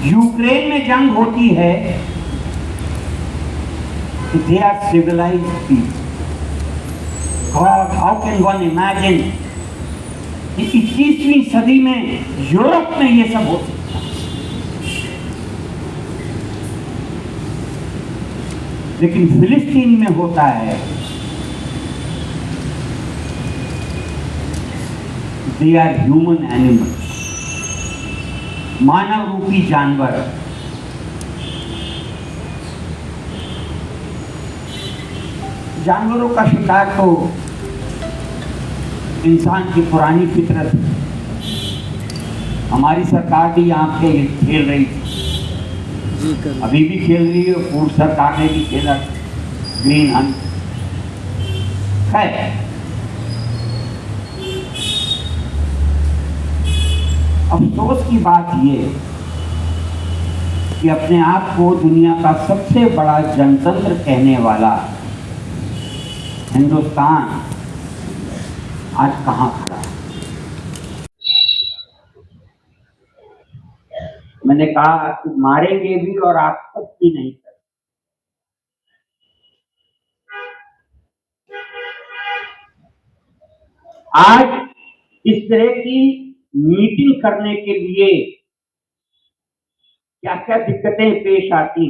Ukraine में जंग होती है, they are civilized people. God, how can one imagine कि 21वीं सदी में यूरोप में ये सब हो सकता है। लेकिन फिलिस्तीन में होता है, दे आर ह्यूमन एनिमल्स, मानव रूपी जानवर। जानवरों का शिकार तो इंसान की पुरानी फितरत है। हमारी सरकार भी यहाँ पे खेल रही थी, अभी भी खेल रही है, पूर्व सरकार ने भी खेला ग्रीन हंट। खैर, अफसोस की बात यह कि अपने आप को दुनिया का सबसे बड़ा जनतंत्र कहने वाला हिंदुस्तान आज कहां खड़ा है। मैंने कहा कि मारेंगे भी और आप तक भी नहीं कर। आज इस तरह की मीटिंग करने के लिए क्या क्या दिक्कतें पेश आती।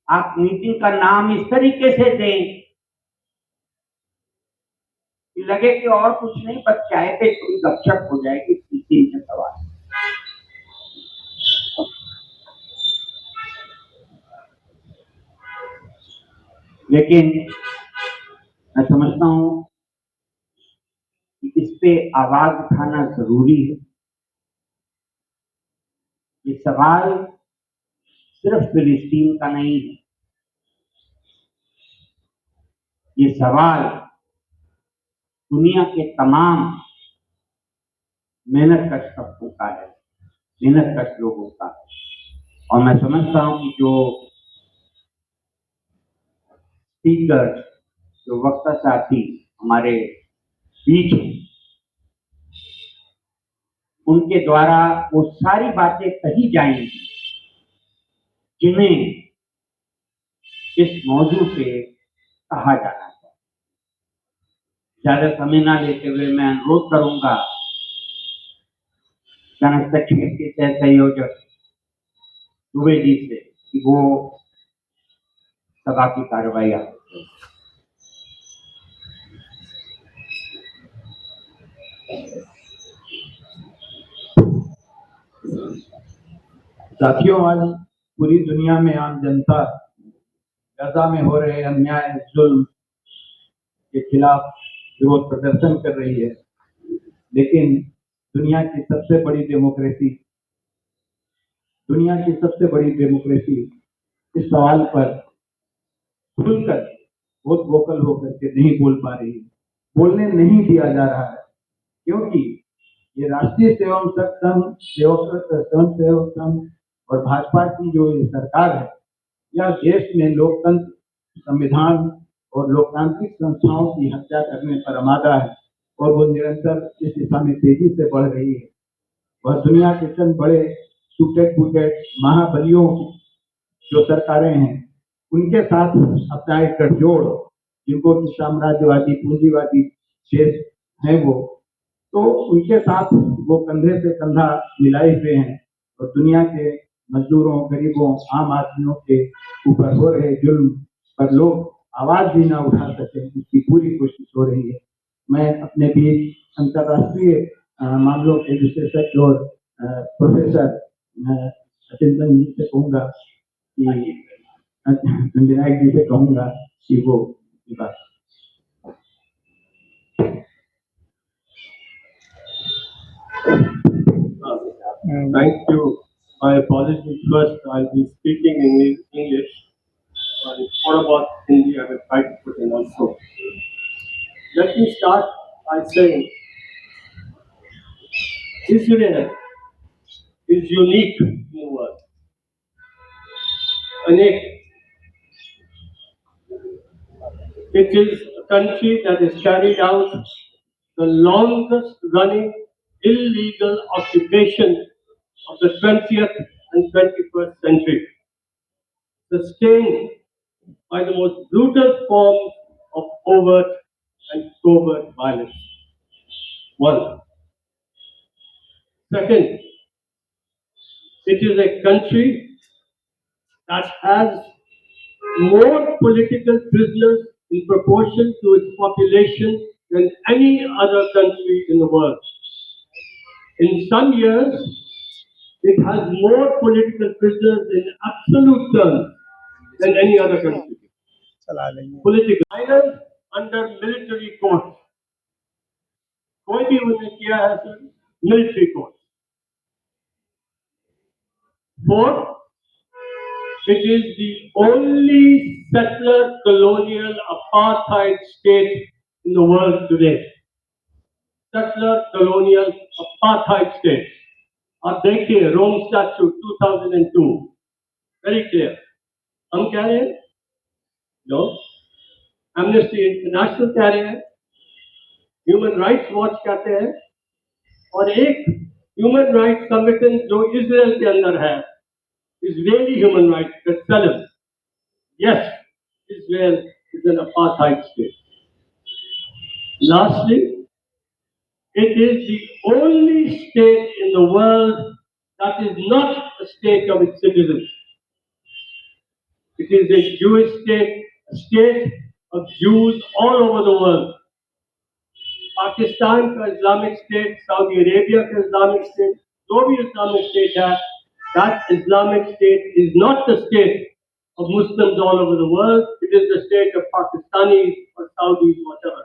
आप मीटिंग का नाम इस तरीके से दें कि लगे कि और कुछ नहीं, बस चाय पे थोड़ी गपशप हो जाएगी, तीन से सवाल। लेकिन मैं समझता हूं कि इस पे आवाज उठाना जरूरी है। ये सवाल सिर्फ फिलिस्तीन का नहीं है, ये सवाल दुनिया के तमाम मेहनतकश तबकों का है, मेहनतकश लोगों का। और मैं समझता हूं कि जो स्पीकर, जो वक्ता साथी हमारे बीच में, उनके द्वारा वो सारी बातें कही जाएंगी जिन्हें इस मौजू पे कहा जाना है। ज्यादा समय ना लेते हुए मैं अनुरोध करूंगा जनहस्तक्षेप के सह संयोजक दुबे जी से कि वो सभा की कार्रवाई आप। साथियों, आज पूरी दुनिया में आम जनता गाजा में हो रहे अन्याय, जुल्म के खिलाफ विरोध प्रदर्शन कर रही है। लेकिन दुनिया की सबसे बड़ी डेमोक्रेसी इस सवाल पर खुलकर, बहुत वोकल होकर के नहीं बोल पा रही है, बोलने नहीं दिया जा रहा है। क्योंकि ये राष्ट्रीय स्वयं सेवक संघ और भाजपा की जो ये सरकार है, यह देश में लोकतंत्र, संविधान और लोकतांत्रिक संस्थाओं की हत्या करने पर आमादा है और वो निरंतर इस दिशा में तेजी से बढ़ रही है। वह दुनिया के चंद बड़े टूटे महाबलियों जो सरकारें हैं, उनके साथ अपना एक गठजोड़, जिनको की साम्राज्यवादी पूंजीवादी देश है वो, तो उनके साथ वो कंधे से कंधा मिलाए हुए हैं और दुनिया के मजदूरों, गरीबों, आम आदमियों के ऊपर हो रहे जुल्म पर लोग आवाज भी ना उठा सके, इसकी पूरी कोशिश हो रही है। मैं अपने बीच अंतर्राष्ट्रीय मामलों के विशेषज्ञ और प्रोफेसर चिंतन जी से कहूंगा कि विनायक जी से कहूंगा कि वो बात। Thank you. My apologies. First, I'll be speaking in English. What about Hindi? I will try to put in also. Let me start by saying Israel is unique in the world. अनेक It is a country that has carried out the longest running illegal occupation of the 20th and 21st century, sustained by the most brutal forms of overt and covert violence. One. Second, it is a country that has more political prisoners in proportion to its population than any other country in the world. In some years, it has more political prisoners in absolute terms than any other country. Political minors under military courts. कोई भी उन्हें किया है sir military courts. Fourth, it is the only settler colonial apartheid state in the world today. Settler colonial apartheid state. आप देखिए रोम statute 2002 very clear. हम कह रहे हैं नो, एमनेस्टी इंटरनेशनल कह रहे हैं, ह्यूमन राइट्स वॉच कहते हैं, और एक ह्यूमन राइट्स संगठन जो इजराइल के अंदर है, Israeli human rights that tell him, yes, Israel is an apartheid state. Lastly, it is the only state in the world that is not a state of its citizens. It is a Jewish state, a state of Jews all over the world. Pakistan का Islamic state, Saudi Arabia का Islamic state, जो भी Islamic state है, that Islamic state is not the state of Muslims all over the world. It is the state of Pakistanis or Saudis, whatever.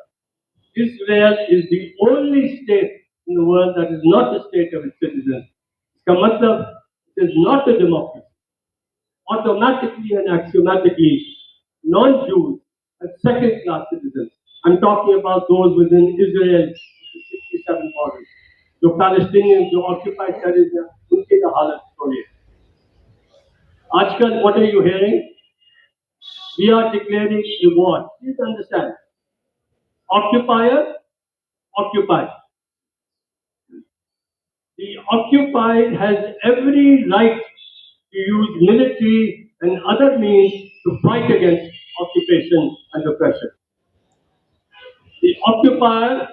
Israel is the only state in the world that is not the state of its citizens. इसका मतलब it is not a democracy. Automatically and axiomatically, non-Jews are second-class citizens. I'm talking about those within Israel, 67 borders. जो Palestinians, जो occupied territories हैं, उनकी तो हालत छोड़िए. आजकल, what are you hearing? We are declaring a war. Please understand. Occupier, occupied. The occupied has every right to use military and other means to fight against occupation and oppression. The occupier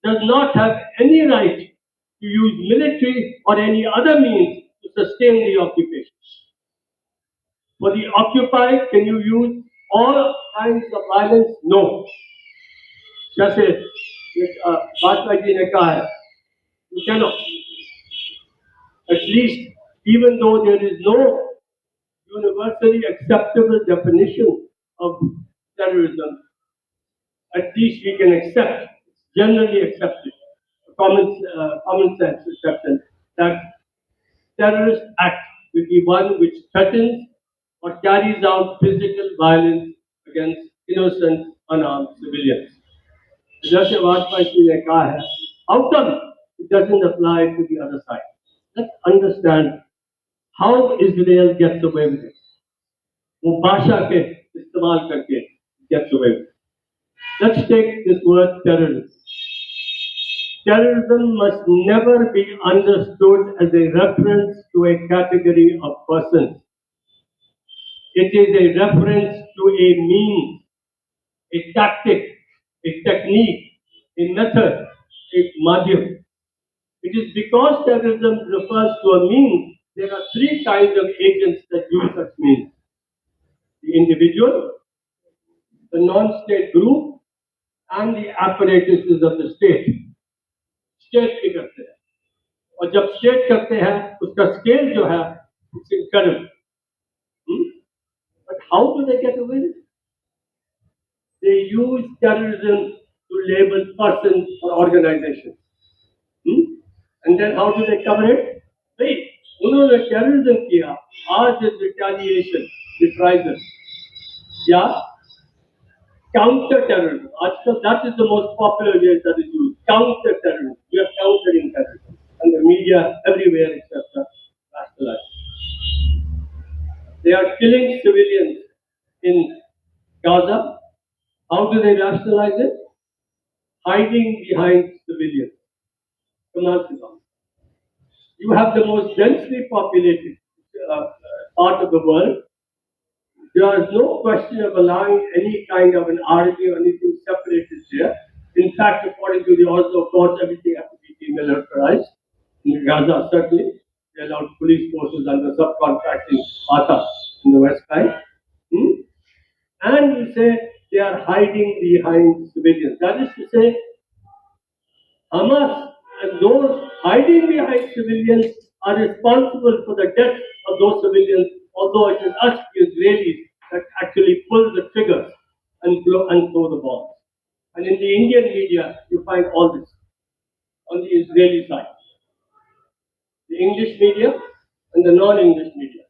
does not have any right to use military or any other means to sustain the occupation. For the occupied, can you use all kinds of violence? No. जैसे भाजपा जी ने कहा है, you cannot. At least, even though there is no universally acceptable definition of terrorism, at least we can accept, generally accepted, common sense acceptance, that terrorist act will be one which threatens or carries out physical violence against innocent, unarmed civilians. जैसे वाजपेयी जी ने कहा है, how come it doesn't apply to the other side? Let's understand how Israel gets away with it. वो भाषा के इस्तेमाल करके gets away with it. Let's take this word terrorism. Terrorism must never be understood as a reference to a category of persons. It is a reference to a means, a tactic, a technique, a method, a madhyam. It is because terrorism refers to a means, there are three kinds of agents that use such means. The individual, the non-state group, and the apparatuses of the state. State भी करते हैं, और जब state करते हैं, उसका scale जो है, it's incredible. But how do they get away with it? They use terrorism to label persons or organizations. And then how do they cover it? Wait, उन्होंने terrorism किया, आज is retaliation, reprisal. Yeah? Counter-terrorism. Aajkal, that is the most popular word that is used. Counter-terrorism. We are countering terrorism. And the media everywhere, etc. They are killing civilians in Gaza, How do they rationalize it? Hiding behind civilians. You have the most densely populated part of the world. There is no question of allowing any kind of an army or anything separated there. In fact, according to the Oslo Accords, everything has to be demilitarized. In Gaza, certainly, they allowed police forces under subcontracting HAAT in the West Bank. And we say they are hiding behind civilians. That is to say, Hamas and those hiding behind civilians are responsible for the death of those civilians, although it is us, the Israelis, that actually pull the triggers and throw the bombs. And in the Indian media, you find all this on the Israeli side. The English media and the non-English media.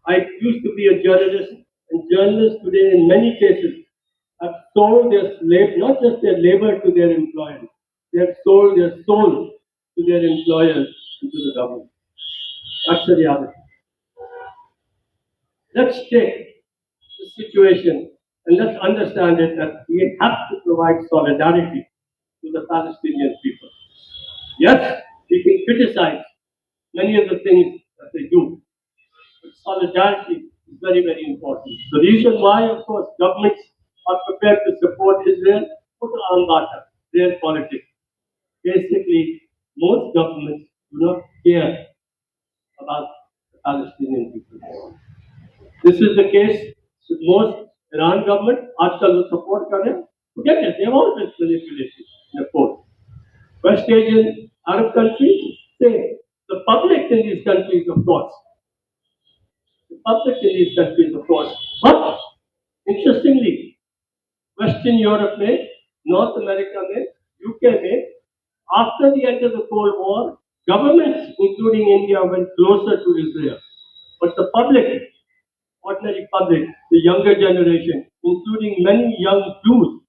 I used to be a journalist, and journalists today, in many cases, have sold their slave, not just their labor to their employers, they have sold their soul to their employers and to the government. That's the reality. Let's take the situation and let's understand it that we have to provide solidarity to the Palestinian people. Yes, we can criticize many of the things that they do, but solidarity is very, very important. The reason why, of course, governments are prepared to support Israel for the Ambata, their politics. Basically, most governments do not care about the Palestinian people. This is the case with most Iran government. Aajkal wo support kar rahe hain. Forget it, they have always manipulated in the court. West Asian Arab countries, say the public in these countries, of course. The public in these countries, of course. But interestingly, Western Europe में, North America में, UK में, after the end of the Cold War, governments, including India, went closer to Israel. But the public, ordinary public, the younger generation, including many young Jews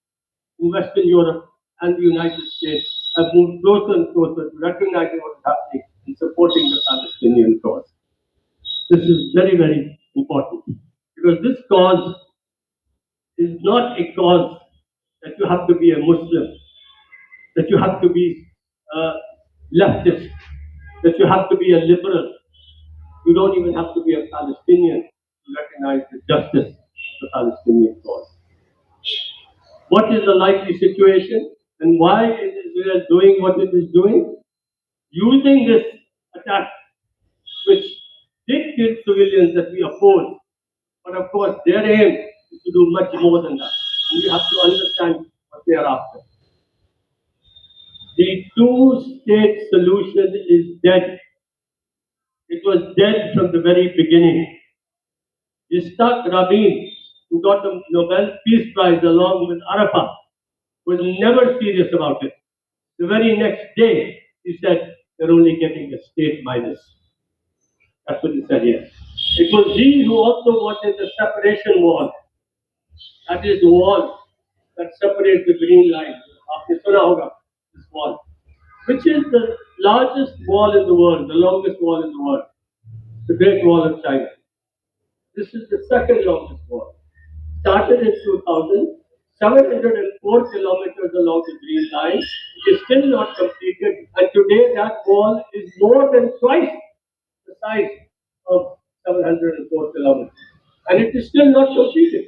in Western Europe and the United States, have moved closer and closer to recognizing what is happening and supporting the Palestinian cause. This is very, very important because this cause is not a cause that you have to be a Muslim, that you have to be a leftist, that you have to be a liberal. You don't even have to be a Palestinian to recognize the justice of the Palestinian cause. What is the likely situation and why is Israel doing what it is doing? Using this attack, which did kill civilians that we oppose, but of course their aim is to do much more than that. And we have to understand what they are after. The two-state solution is dead. It was dead from the very beginning. Yitzhak Rabin, who got the Nobel Peace Prize along with Arafat, was never serious about it. The very next day, he said, they're only getting a state minus. That's what he said here. It was he who also wanted the separation wall. That is the wall that separates the green line. Aapne suna hoga, this wall. Which is the largest wall in the world, the longest wall in the world. The Great Wall of China. This is the second longest wall. Started in 2000, 704 kilometers along the Green Line. It is still not completed, and today that wall is more than twice the size of 704 kilometers. And it is still not completed.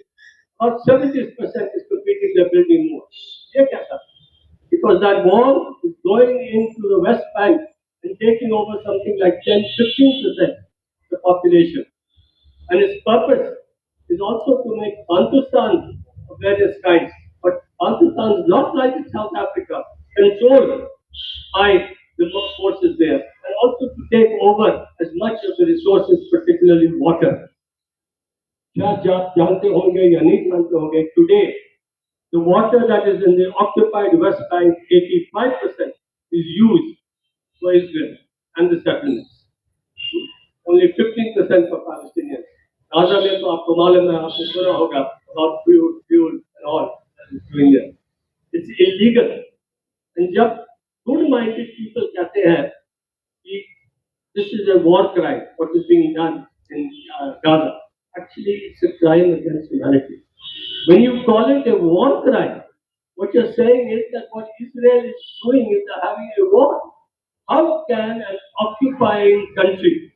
About 70% is completing, they're building more. Because that wall is going into the West Bank and taking over something like 10-15% of the population. And its purpose is also to make Bantustan of various kinds. But Bantustan is not like in South Africa, controlled by the forces there, and also to take over as much of the resources, particularly water. Today, the water that is in the occupied West Bank, 85% is used for Israel and the settlements. Only 15% for Palestinians. Gaza में तो आपको मालूम है, आपने सुना होगा about fuel and all that is doing there. It's illegal. And जब good-minded people कहते हैं कि this is a war crime, what is being done in Gaza, actually it's a crime against humanity. When you call it a war crime, what you're saying is that what Israel is doing is they're having a war. How can an occupying country,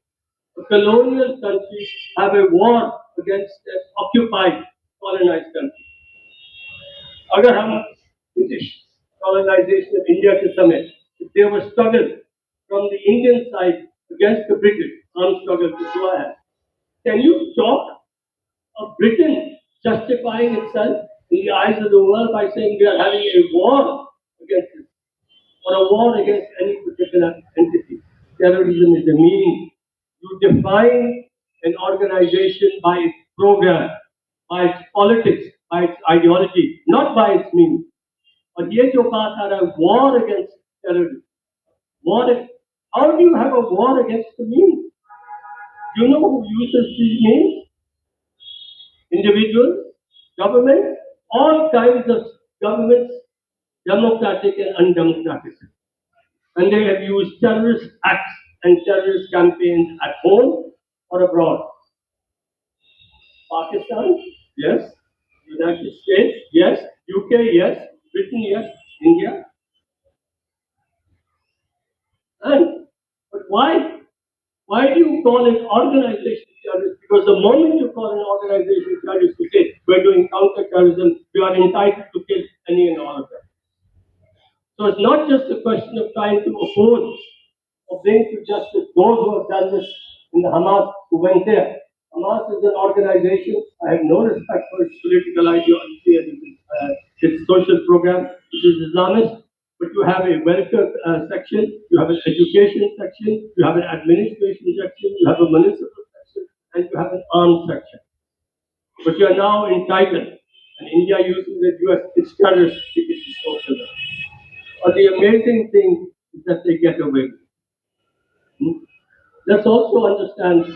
a colonial country, have a war against an occupied, colonized country? अगर हम British colonization of India के समय, if there was struggle from the Indian side against the British, armed struggle to go ahead, can you talk of Britain justifying itself in the eyes of the world by saying we are having a war against it, or a war against any particular entity? Terrorism is the meaning. You define an organization by its program, by its politics, by its ideology, not by its meaning. और ये जो बात आ रहा है war against terrorism, war. How do you have a war against the means? Do you know who uses these means? Individuals, government, all kinds of governments, democratic and undemocratic. And they have used terrorist acts and terrorist campaigns at home or abroad. Pakistan, yes. United States, yes. UK, yes. Britain, yes. India. And, but why? Why do you call an organization terrorist? Because the moment you call an organization terrorist, you say, we're doing counter-terrorism, you are entitled to kill any and all of them. So it's not just a question of trying to oppose or bring to justice those who have done this in the Hamas who went there. Hamas is an organization. I have no respect for its political ideology and its social program, which is Islamist. But you have a welfare section, you have an education section, you have an administration section, you have a municipal section, and you have an armed section. But you are now entitled, and India uses the US, its terrorists, it is social. But the amazing thing is that they get away with it. Let's also understand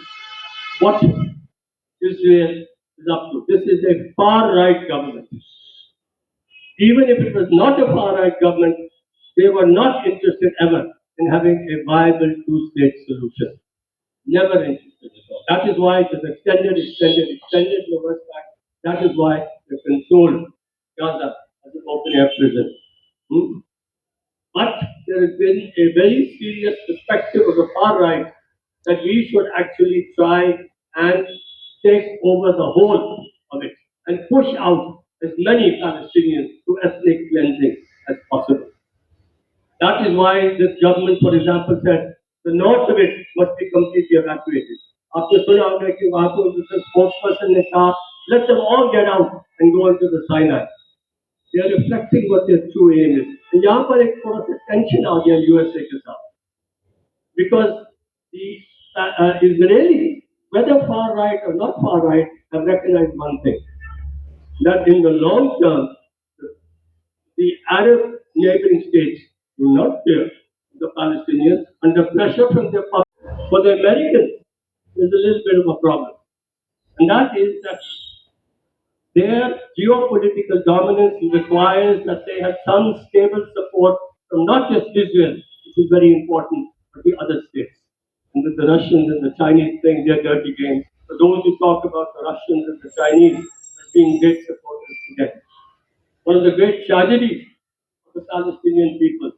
what Israel is up to. This is a far-right government. Even if it was not a far-right government, they were not interested ever in having a viable two-state solution. Never interested at all. That is why it is extended the West Bank. That is why they controlled Gaza as an open-air prison. But there has been a very serious perspective of the far right that we should actually try and take over the whole of it and push out as many Palestinians to ethnic cleansing as possible. That is why this government, for example, said the north of it must be completely evacuated. After सुना होगा कि वहाँ को the spokesperson ने कहा, let them all get out and go into the Sinai. They are reflecting what their true aim is. And यहाँ पर एक थोड़ा सा tension आ गया USA के साथ, because the Israelis, whether far right or not far right, have recognized one thing: that in the long term, the Arab neighboring states do not fear the Palestinians under pressure from their public. For the Americans, there's a little bit of a problem, and that is that their geopolitical dominance requires that they have some stable support from not just Israel, which is very important, but the other states. And with the Russians and the Chinese playing their dirty game, for those who talk about the Russians and the Chinese as being great supporters together. One of the great tragedies of the Palestinian people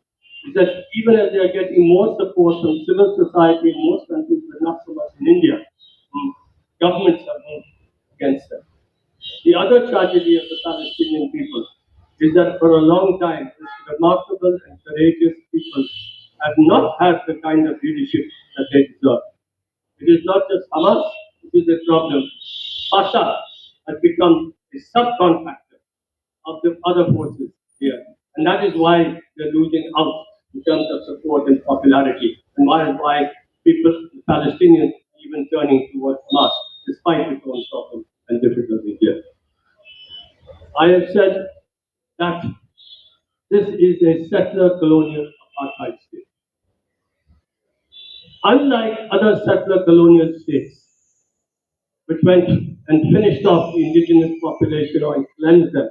is that even as they are getting more support from civil society in most countries, but not so much in India, governments have moved against them. The other tragedy of the Palestinian people is that for a long time, these remarkable and courageous people have not had the kind of leadership that they deserve. It is not just Hamas which is a problem. Fatah has become a subcontractor of the other forces here. And that is why they're losing out in terms of support and popularity. And why people, the Palestinians, are even turning towards Hamas, despite its own problems and difficulties here. I have said that this is a settler colonial apartheid state. Unlike other settler colonial states, which went and finished off the indigenous population or cleansed them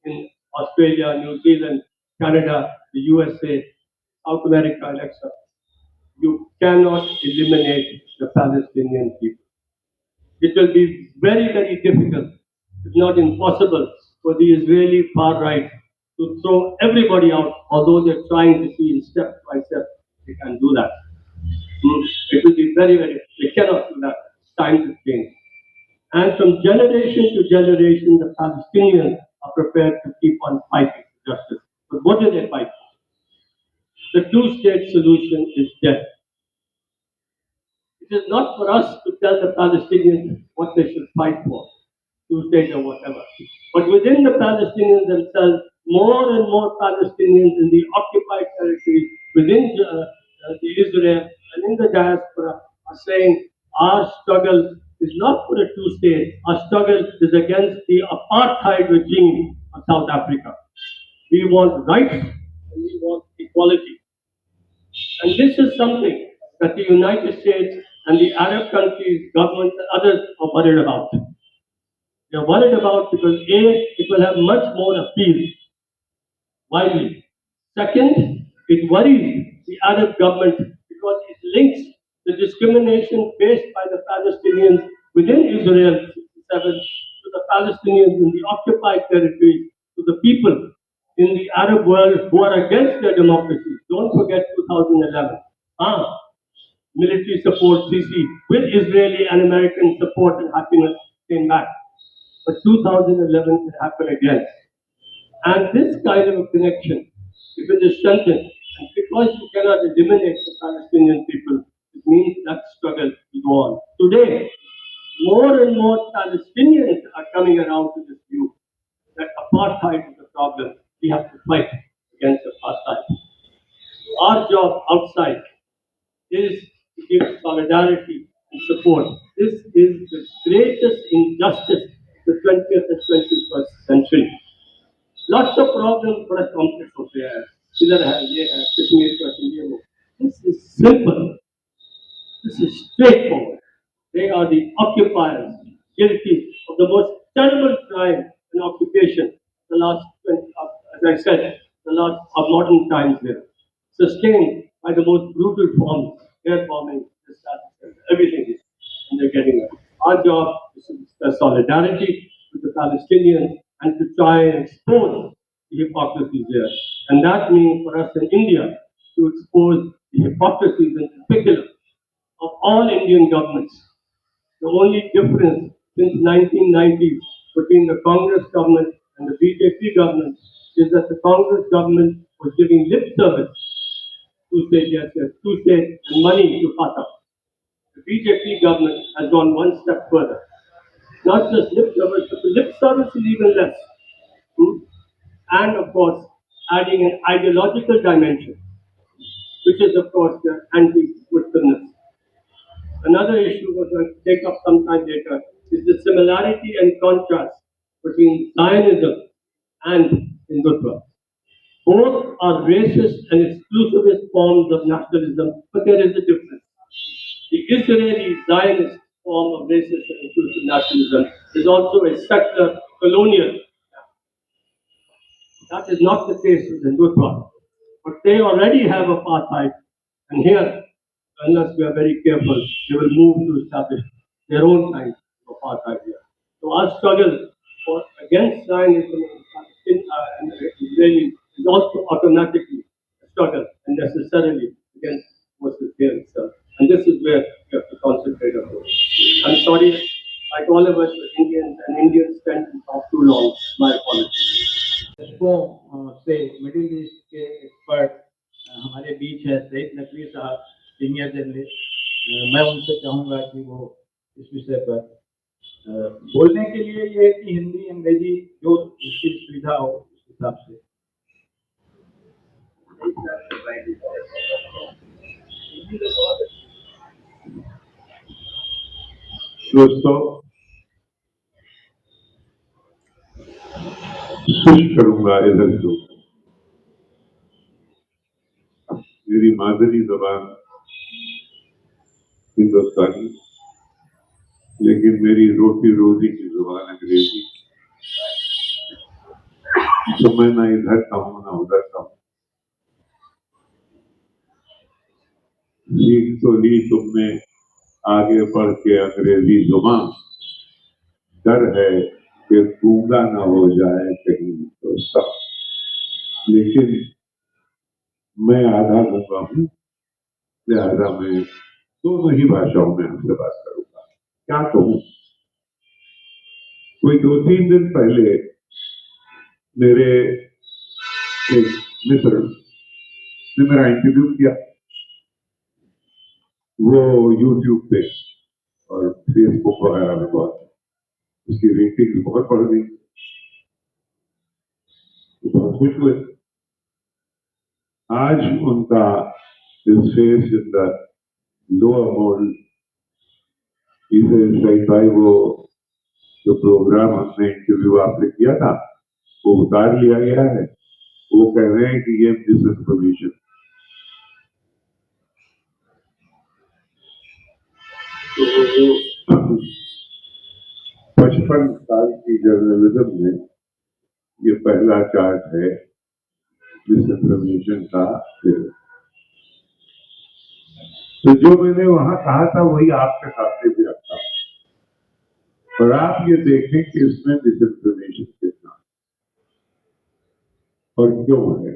in Australia, New Zealand, Canada, the USA, South America, etc., you cannot eliminate the Palestinian people. It will be very, very difficult, if not impossible, for the Israeli far right to throw everybody out, although they're trying to see step by step they can do that. It will be very, very, they cannot do that. It's time to change. And from generation to generation, the Palestinians are prepared to keep on fighting for justice. But what do they fight for? The two-state solution is dead. It is not for us to tell the Palestinians what they should fight for, two-state or whatever. But within the Palestinians themselves, more and more Palestinians in the occupied territories, within the Israel and in the diaspora, are saying our struggle is not for a two-state. Our struggle is against the apartheid regime of South Africa. We want rights and we want equality. And this is something that the United States and the Arab countries, governments, and others are worried about. They are worried about because A, it will have much more appeal widely. Second, it worries the Arab government because it links the discrimination faced by the Palestinians within Israel 67 to the Palestinians in the occupied territories, to the people in the Arab world who are against their democracy. Don't forget 2011. Military support, CC, with Israeli and American support and happiness came back. But 2011 will happen again. And this kind of a connection, if it is strengthened, and because you cannot eliminate the Palestinian people, it means that struggle will go on. Today, more and more Palestinians are coming around to this view that apartheid is the problem. We have to fight against apartheid. Our job outside is to give solidarity and support. This is the greatest injustice of the 20th and 21st century. Lots of problems बड़ा complex होते हैं इधर है ये है कश्मीर का ये वो this is simple, this is straightforward. They are the occupiers guilty of the most terrible crime and occupation the last 20, as I said, the last of modern times here, sustained by the most brutal forms, air bombing, everything is, and they're getting it. Our job is to discuss solidarity with the Palestinians and to try and expose the hypocrisies there. And that means for us in India to expose the hypocrisies in particular of all Indian governments. The only difference since 1990s between the Congress government and the BJP government is that the Congress government was giving lip service to say yes, yes, to say and money to Fatah. The BJP government has gone one step further. Not just lip service, but the lip service is even less. And of course, adding an ideological dimension, which is of course the anti-Muslimness. Another issue we're going to take up sometime later is the similarity and contrast between Zionism and Hindutva. Both are racist and exclusivist forms of nationalism, but there is a difference. The Israeli Zionist form of racist and exclusive nationalism is also a secular colonial. That is not the case with Hindutva. But they already have apartheid, and here, unless we are very careful, they will move to establish their own kind of apartheid here. So our struggle against Zionism and Israelis is also automatically a struggle and necessarily against versus here itself. And this is where we have to concentrate on. I'm sorry, like all of us, Indians and Indians tend to talk too long. My apologies. से middle east के expert हमारे बीच है सईद नकवी साहब, senior journalist. मैं उनसे चाहूँगा कि वो इस विषय पर बोलने के लिए ये कि हिंदी अंग्रेजी जो उसकी सुविधा हो उस हिसाब से। दोस्तों, स्विच करूंगा इधर से। मेरी मादरी जबान हिंदुस्तानी, लेकिन मेरी रोटी रोजी की जुबान अंग्रेजी। तो मैं ना इधर का हूं ना उधर का हूं। सीख तो ली तुमने आगे बढ़ के अंग्रेजी जुबान, डर है कि गूंगा ना हो जाए कहीं तो सब। लेकिन मैं आधा गूंगा हूं, लिहाजा मैं दोनों ही भाषाओं में आपसे बात करूंगा। क्या कहूं, कोई 2-3 दिन पहले मेरे एक मित्र ने मेरा इंटरव्यू किया, वो यूट्यूब पे और फेसबुक वगैरह में बहुत उसकी रेटिंग बहुत बढ़ गई, तो बहुत खुश हुए। आज उनका face in the lower mode, इसे भाई वो जो प्रोग्राम हमने इंटरव्यू आपसे किया था वो उतार लिया गया है। वो कह रहे हैं कि ये मिस इन्फॉर्मेशन। तो 55 साल की जर्नलिज्म में ये पहला चार्ट है मिस इन्फॉर्मेशन का। तो जो मैंने वहां कहा था वही आपके सामने भी रखता हूं, और आप ये देखें कि इसमें मिस इन्फॉर्मेशन कितना और क्यों है।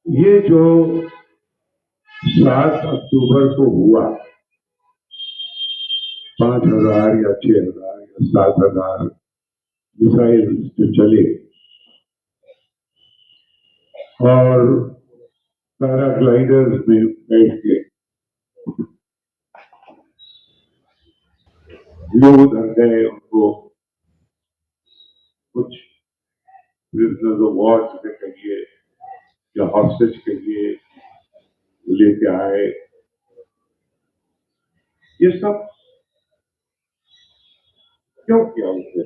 ये जो 7 अक्टूबर को हुआ, 5,000 या 6,000 या 7,000 मिसाइल जो चले और पैराग्लाइडर्स में बैठ के लोग उधर गए, उनको कुछ प्रिजनर्स ऑफ वॉर से कहिए या हॉस्टेज के लिए लेके आए। ये सब क्यों किया उसने?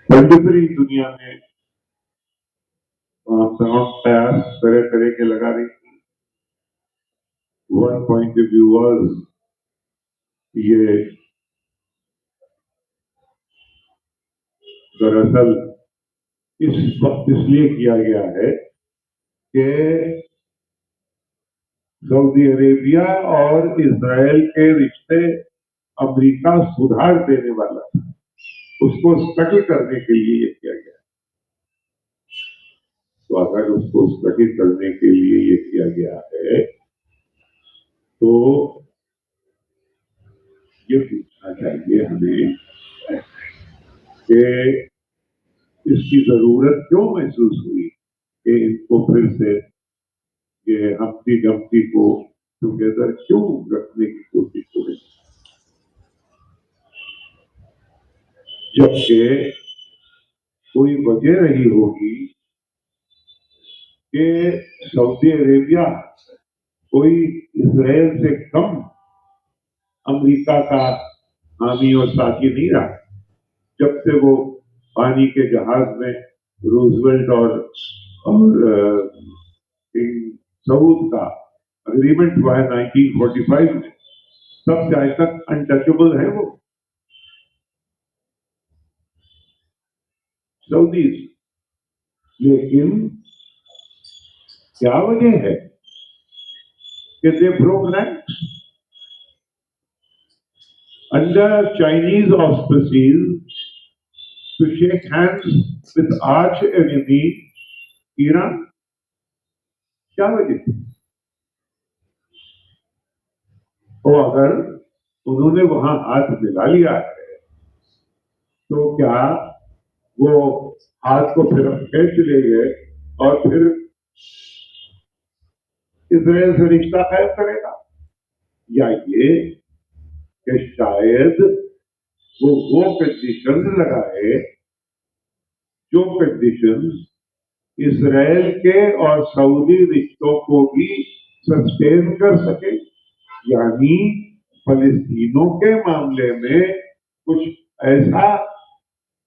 कंटेम्पररी दुनिया में तमाम प्रयास तरह तरह के लगा रही थी। One point of view was ये दरअसल इस वक्त इसलिए किया गया है कि सऊदी अरेबिया और इजराइल के रिश्ते अमेरिका सुधार देने वाला था, उसको स्टडी करने के लिए ये किया गया। तो अगर उसको स्टडी करने के लिए ये किया गया है तो ये पूछना चाहिए हमें कि इसकी जरूरत क्यों महसूस हुई कि इनको फिर से ये हम्पटी डम्पटी को टुगेदर क्यों रखने की कोशिश हो रही, जबकि कोई वजह रही होगी कि सऊदी अरेबिया कोई इजराइल से कम अमेरिका का हामी और साथी नहीं रहा। जब से वो पानी के जहाज में रूजवेल्ट और किंग सऊद का अग्रीमेंट हुआ है 1945 में, तब से आज तक अनटचेबल है वो सऊदीज। लेकिन क्या वजह है कि they broke ranks under Chinese auspices to shake hands with arch enemy Iran? क्या वजह थी? तो अगर उन्होंने वहां हाथ मिला लिया है तो क्या वो हाथ को फिर खींच ले गए और फिर इजराइल से रिश्ता कायम करेगा? या ये कि शायद वो कंडीशन लगाए जो कंडीशन इजराइल के और सऊदी रिश्तों को भी सस्टेन कर सके, यानी फलस्तीनों के मामले में कुछ ऐसा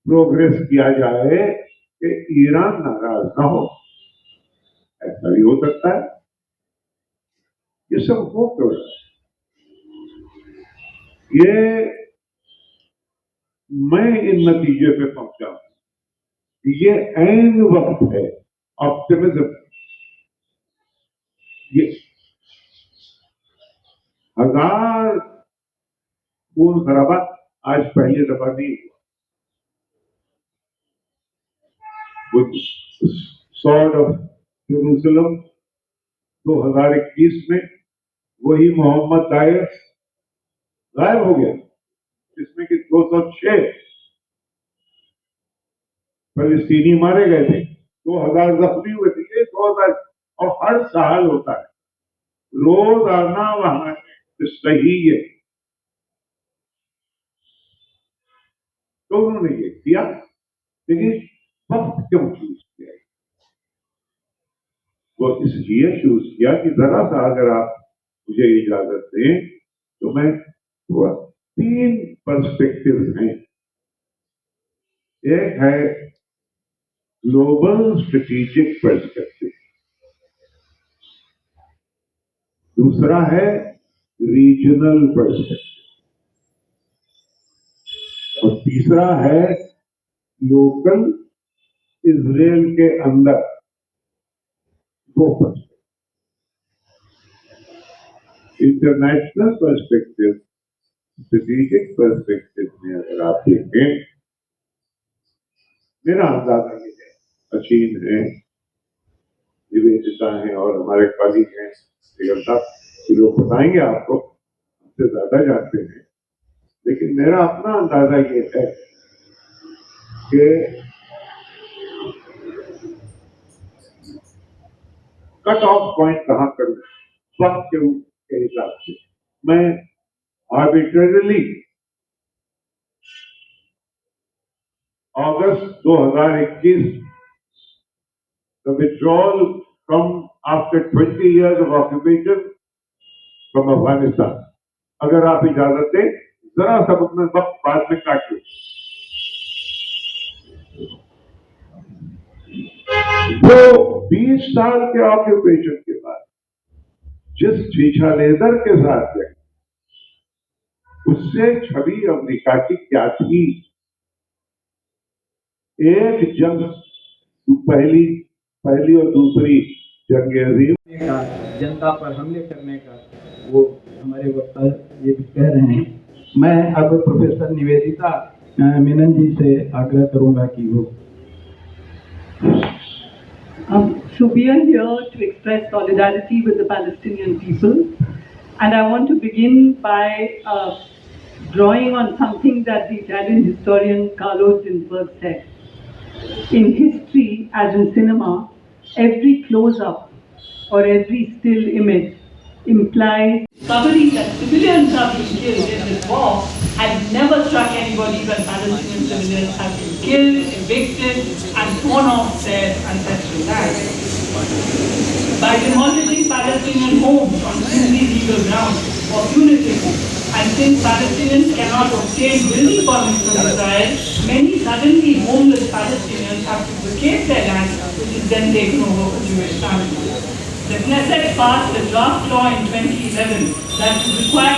प्रोग्रेस किया जाए कि ईरान नाराज ना हो। ऐसा भी हो सकता है। ये सब हो क्यों रहा है? ये मैं इन नतीजे पे पहुंचा हूं। ये ऐन वक्त है ऑप्टिमिज्म। 1000 खून खराबा आज पहली दफा नहीं हुआ। सॉर्ड ऑफ जेरूसलम 2021 में वही मोहम्मद दायस गायब हो गया, जिसमें कि 206 फलस्तीनी मारे गए थे, 2000 जख्मी हुए थे। ये 2000 और हर साल होता है, रोजाना वहां सही है। तो उन्होंने ये किया, लेकिन वक्त क्यों चूज किया? वो इसलिए चूज किया कि जरा सा अगर आप मुझे इजाजत दें तो मैं थोड़ा 3 पर्सपेक्टिव हैं। एक है ग्लोबल स्ट्रेटेजिक पर्सपेक्टिव, दूसरा है रीजनल पर्सपेक्टिव, और तीसरा है लोकल इजराइल के अंदर वो perspective. International perspective, strategic perspective में अगर आप देखें, मेरा अंदाजा ये है, अचीन है, निवेदिता है और हमारे कॉलीग हैं ये लोग बताएंगे आपको, हमसे ज्यादा जानते हैं, लेकिन मेरा अपना अंदाजा ये है कि कट ऑफ पॉइंट कहां करूं वक्त के हिसाब से। मैं arbitrarily August 2021 the withdrawal from after 20 years of occupation from Afghanistan, अगर आप इजाजत दें जरा सा अपना वक्त बाद में काट लो। वो 20 साल के ऑक्यूपेशन के बाद जिस छीछा लेदर के साथ गए, उससे छवि अमेरिका की क्या थी? एक जंग, पहली और दूसरी जंग अजीम का, जनता पर हमले करने का, वो हमारे वक्ता ये भी कह रहे हैं। मैं अब प्रोफेसर निवेदिता मेनन जी से आग्रह करूंगा कि वो So we are here to express solidarity with the Palestinian people, and I want to begin by drawing on something that the Italian historian Carlo Ginzburg said. In history, as in cinema, every close-up or every still image implies discovery that civilians have been killed in this war had never struck anybody when Palestinian civilians have been killed, evicted, and torn off their ancestral land. By demolishing Palestinian homes on purely legal grounds or punitively, and since Palestinians cannot obtain building permits from Israel, many suddenly homeless Palestinians have to vacate their land, which is then taken over for Jewish families. The Knesset passed a draft law in 2011 that would require